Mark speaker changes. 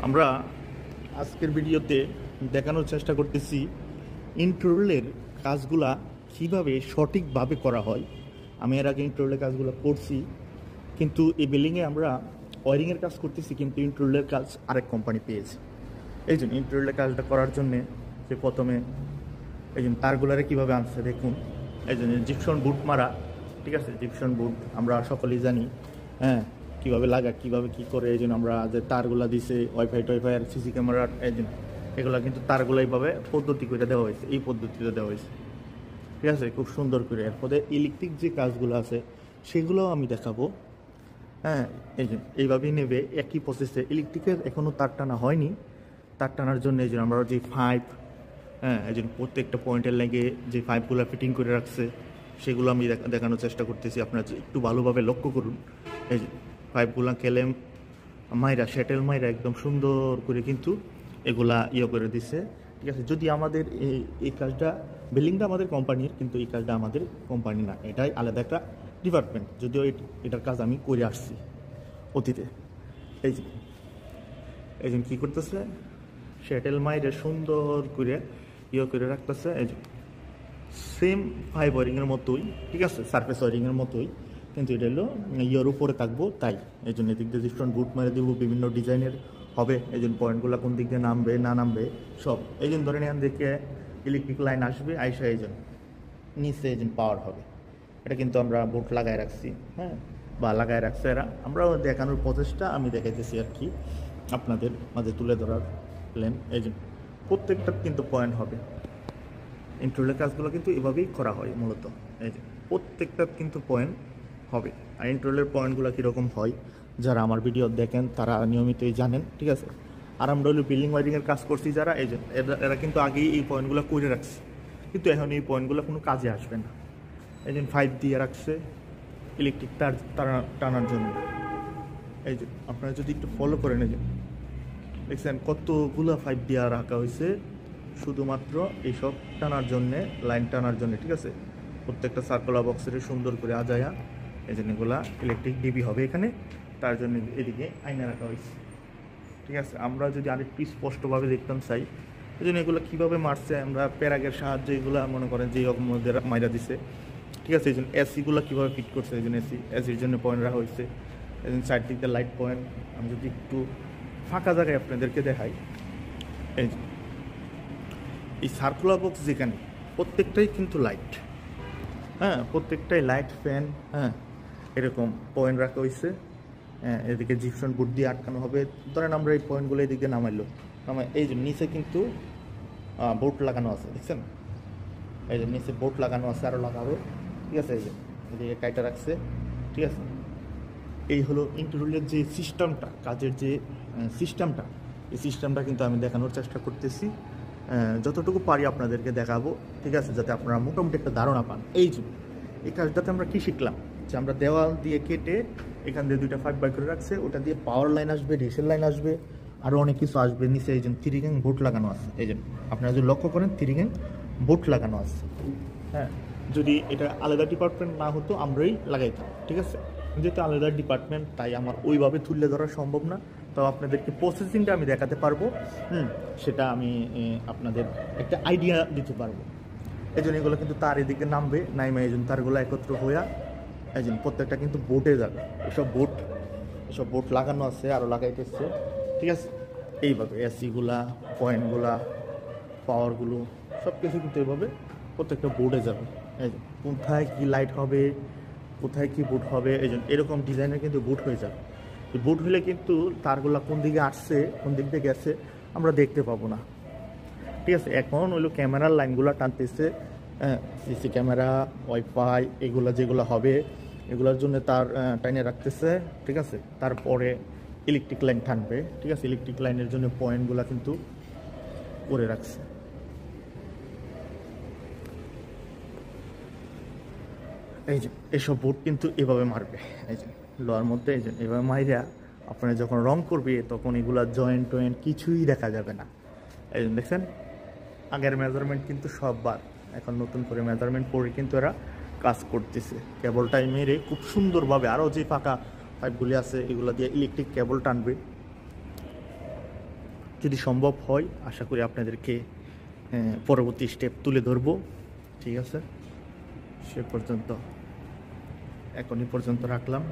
Speaker 1: আমরা আজকের ভিডিওতে দেখানোর চেষ্টা করতেছি ইন্টারলের কাজগুলা কিভাবে সঠিকভাবে করা হয়। আমি এর আগে ইন্টারলের কাজগুলো করছি, কিন্তু এই বিল্ডিংয়ে আমরা ওয়ারিংয়ের কাজ করতেছি, কিন্তু ইন্টারলের কাজ আরেক কোম্পানি পেয়েছে। এই জন্য ইন্টারলের কাজটা করার জন্যে যে প্রথমে এই জন্য তারগুলারে কীভাবে আনছে দেখুন। এই জন্য জিপসন বুট মারা, ঠিক আছে, জিপসন বুট আমরা সকলেই জানি, হ্যাঁ, কীভাবে লাগা, কীভাবে কী করে। এই জন্য আমরা যে তারগুলা দিছে ওয়াইফাই আর সিসি ক্যামেরার, এই জন্য এগুলো কিন্তু তারগুলো এইভাবে পদ্ধতি করে দেওয়া হয়েছে, এই পদ্ধতিতে দেওয়া হয়েছে, ঠিক আছে, খুব সুন্দর করে। এরপরে ইলেকট্রিক যে কাজগুলো আছে সেগুলোও আমি দেখাবো। হ্যাঁ, এই জন্য এইভাবেই নেবে একই প্রসেসে। ইলেকট্রিকের এখনও তার টানা হয়নি, তার টানার জন্য এই জন্য আমরা যে পাইপ, হ্যাঁ, এই জন্য প্রত্যেকটা পয়েন্টের লেগে যে পাইপগুলো ফিটিং করে রাখছে সেগুলো আমি দেখানোর চেষ্টা করতেছি। আপনারা একটু ভালোভাবে লক্ষ্য করুন। এই যে পাইপগুলো কেলেম মাইরা, শ্যাটেল মাইরা একদম সুন্দর করে কিন্তু এগুলা করে দিছে, ঠিক আছে। যদি আমাদের এই কাজটা, বিল্ডিংটা আমাদের কোম্পানির, কিন্তু এই কাজটা আমাদের কোম্পানি না, এটাই আলাদা একটা ডিপার্টমেন্ট। যদিও এটার কাজ আমি করে আসছি অতীতে। এই যে কী করতেছে, শ্যাটেল মাইরে সুন্দর করে করে রাখতেছে। এই যে সেম পাইপ ওয়ারিংয়ের মতোই, ঠিক আছে, সারফেস ওয়ারিংয়ের মতোই, কিন্তু এটা হলো ইয়ের উপরে থাকবো। তাই এই জন্য এদিক দিয়ে ডিফারেন্ট বুট মেরে দেবো, বিভিন্ন ডিজাইনের হবে। এই জন্য পয়েন্টগুলো কোন দিক দিয়ে নামবে না নামবে সব। এই জন্য ধরেন এখান থেকে ইলেকট্রিক লাইন আসবে, আইসা এই জন্য নিচে এই জন্য পাওয়ার হবে। এটা কিন্তু আমরা বুট লাগায় রাখছি, হ্যাঁ, বা লাগায় রাখছে এরা। আমরাও দেখানোর প্রচেষ্টা আমি দেখাইতেছি আর কি, আপনাদের মাঝে তুলে ধরার প্ল্যান। এই জন্য প্রত্যেকটা কিন্তু পয়েন্ট হবে। ইন্টারলের কাজগুলো কিন্তু এভাবেই করা হয় মূলত। এই যে প্রত্যেকটা কিন্তু পয়েন্ট হবে। আর ইন্টারলের পয়েন্টগুলো কীরকম হয় যারা আমার ভিডিও দেখেন তারা নিয়মিতই জানেন, ঠিক আছে। আর আমরা হলো বিল্ডিং ওয়ারিংয়ের কাজ করছি যারা, এই যে এরা কিন্তু আগেই এই পয়েন্টগুলো করে রাখছে, কিন্তু এখন এই পয়েন্টগুলো কোনো কাজে আসবে না। এই জন্য পাইপ দিয়ে রাখছে ইলেকট্রিক তার টানার জন্য। এই যে আপনারা যদি একটু ফলো করেন, এই যে দেখছেন কতগুলো পাইপ দিয়ে রাখা হয়েছে শুধুমাত্র এইসব টানার জন্যে, লাইন টানার জন্য, ঠিক আছে। প্রত্যেকটা সার্কুলার বক্সের সুন্দর করে আজায়া এই জন্য এগুলা ইলেকট্রিক ডিবি হবে এখানে, তার জন্য এদিকে আয়না রাখা হয়েছে, ঠিক আছে। আমরা যদি আরেকটু স্পষ্টভাবে দেখতাম চাই, এই জন্য এগুলো কীভাবে মারছে, আমরা প্যারাগের সাহায্যে এগুলো মনে করেন যে মধ্যে মাইরা দিছে, ঠিক আছে। এই জন্য এসিগুলো কীভাবে ফিট করছে, এই জন্য এসির জন্য পয়েন্ট রাখা হয়েছে। এই জন্য সাইড দিকটা লাইট পয়েন্ট। আমি যদি একটু ফাঁকা জায়গায় আপনাদেরকে দেখাই, এই সার্কুলার বক্স যেখানে প্রত্যেকটাই কিন্তু লাইট, হ্যাঁ, প্রত্যেকটাই লাইট, ফ্যান, হ্যাঁ, এরকম পয়েন্ট রাখা হয়েছে। হ্যাঁ, এদিকে জিপসন বুট দিয়ে আটকানো হবে। ধরেন আমরা এই পয়েন্টগুলো এদিকে নামাইলো, এই যে নিচে কিন্তু বোর্ড লাগানো আছে, দেখছেন, এই যে নিচে বোর্ড লাগানো আছে, আরও লাগাবে, ঠিক আছে। এই যে এদিকে কাইটা রাখছে, ঠিক আছে। এই হলো ইন্টারলের যে সিস্টেমটা, কাজের যে সিস্টেমটা, এই সিস্টেমটা কিন্তু আমি দেখানোর চেষ্টা করতেছি, যতটুকু পারি আপনাদেরকে দেখাবো, ঠিক আছে, যাতে আপনারা মোটামুটি একটা ধারণা পান। এই যে এই কাজটাতে আমরা কী শিখলাম, যে আমরা দেওয়াল দিয়ে কেটে এখান দিয়ে দুইটা পাইপ বাই করে রাখছে, ওটা দিয়ে পাওয়ার লাইন আসবে, ডিসেল লাইন আসবে, আরও অনেক কিছু আসবে। নিচে এই জন্য 3 গ্যাং বোট লাগানো আছে। এই জন্য আপনারা যদি লক্ষ্য করেন 3 গ্যাং বোট লাগানো আছে, হ্যাঁ। যদি এটা আলাদা ডিপার্টমেন্ট না হতো আমরাই লাগাইতাম, ঠিক আছে। যেহেতু আলাদা ডিপার্টমেন্ট, তাই আমার ওইভাবে তুলে ধরা সম্ভব না। তো আপনাদেরকে প্রসেসিংটা আমি দেখাতে পারবো, সেটা আমি আপনাদের একটা আইডিয়া দিতে পারবো। এই জন্য এগুলো কিন্তু তার এদিকে নামবে, নাইমা এই জন্য তারগুলো একত্র হইয়া এই জন্য প্রত্যেকটা কিন্তু বোটে যাবে। এসব বোট লাগানো আছে, আরও লাগাইতেছে, ঠিক আছে। এইভাবে এসিগুলা, পয়েন্টগুলা, পাওয়ারগুলো সব কিছু কিন্তু এইভাবে প্রত্যেকটা বোর্ডে যাবে। এই যে কোথায় কী লাইট হবে, কোথায় কী বুট হবে, এই জন্য এরকম ডিজাইনের কিন্তু বুট হয়ে যাবে। বুট হলে কিন্তু তারগুলা কোন দিকে আসছে, কোন দিক দিয়ে গেছে আমরা দেখতে পাবো না, ঠিক আছে। এখন হইলো ক্যামেরার লাইনগুলো টানতেছে, সিসি ক্যামেরা, ওয়াইফাই, এগুলো যেগুলো হবে এগুলোর জন্য তার টাইনে রাখতেছে, ঠিক আছে। তারপরে ইলেকট্রিক লাইন টানবে, ঠিক আছে। ইলেকট্রিক লাইনের জন্য পয়েন্টগুলো কিন্তু করে রাখছে। এই যে এসব বোর্ড কিন্তু এভাবে মারবে, এই যে লোহার মধ্যে, এই যে এভাবে মাইরা আপনারা যখন রং করবে তখন এগুলা জয়েন্ট কিছুই দেখা যাবে না। এই জন্য দেখছেন আগের মেজারমেন্ট কিন্তু সব বাদ, এখন নতুন করে মেজারমেন্ট করে কিন্তু এরা কাজ করতেছে। কেবলটাই মেরে খুব সুন্দরভাবে, আরও যে ফাঁকা পাইপগুলি আছে এগুলো দিয়ে ইলেকট্রিক কেবল টানবে, যদি সম্ভব হয় আশা করি আপনাদেরকে পরবর্তী স্টেপ তুলে ধরবো। ঠিক আছে, সে পর্যন্ত এখনই পর্যন্ত রাখলাম।